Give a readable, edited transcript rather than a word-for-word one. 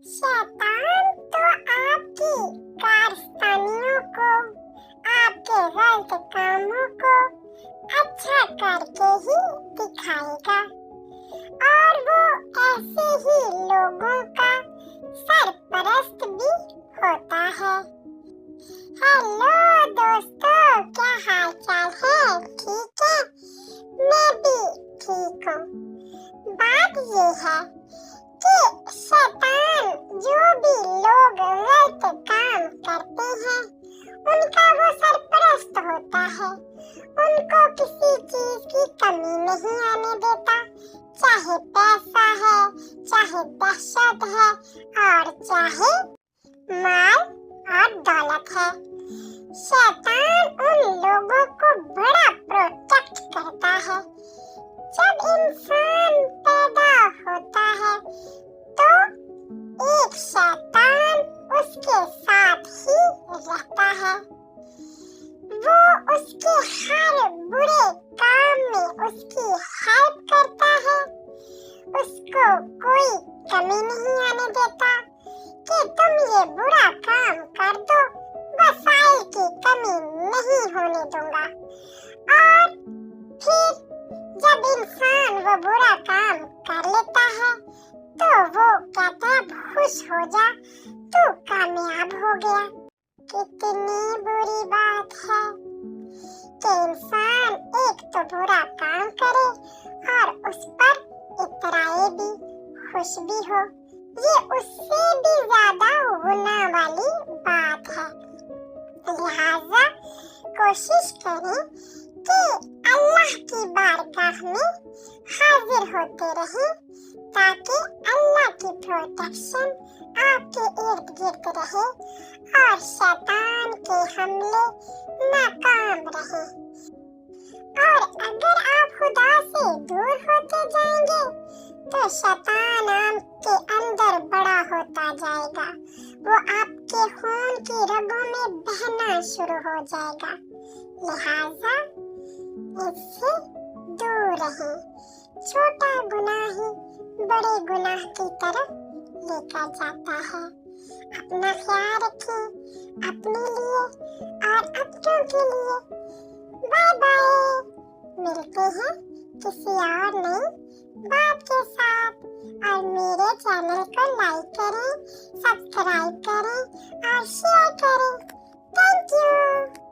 शैतान तो आपकी कारस्तानियों को, आपके गलत कामों को अच्छा करके ही दिखाएगा और वो ऐसे ही लोगों का सरपरस्त भी होता है। हेलो दोस्तों, क्या हाल चाल है? ठीक है, मैं भी ठीक हूँ। बात ये है कि शैतान जो भी लोग गलत काम करते हैं उनका वो सरपरस्त होता है। उनको किसी चीज की कमी नहीं आने देता, चाहे पैसा है, चाहे दहशत है और चाहे माल और दौलत है। शैतान उन लोगों को बड़ा प्रोटेक्ट करता है। जब इंसान पैदा होता है तो एक शैतान उसके साथ ही रहता है। वो उसके हर बुरे काम में उसकी हेल्प करता है। उसको कोई कमी नहीं आने देता कि तुम ये बुरा काम कर दो, वसाइल की कमी नहीं होने दूंगा। और फिर जब इंसान वो बुरा काम कर लेता है तो वो कहता है खुश हो जा, तू कामयाब हो गया। कितनी बुरी बात है कि इंसान एक तो बुरा काम करे और उस पर इतराए भी, खुश भी हो। ये उससे भी ज्यादा गुनाह वाली बात है। लिहाजा कोशिश करें कि अल्लाह की बारगाह में हाजिर होते रहें ताकि अल्लाह की प्रोटेक्शन आपके इर्द गिर्द रहे और शैतान के हमले नाकाम रहे। और अगर आप खुदा से दूर होते जाएंगे तो शैतान आपके अंदर बड़ा होता जाएगा। वो आपके खून की रगों में बहना शुरू हो जाएगा। लिहाजा इससे दूर रहें। छोटा गुनाह ही बड़े गुनाह की तरफ लेकर जाता है। अपना ख्याल रखें, अपने लिए और अपनों के लिए। Bye bye. मिलते हैं किसी और नई बात के साथ। और मेरे चैनल को लाइक करें, सब्सक्राइब करें और शेयर करें। Thank you.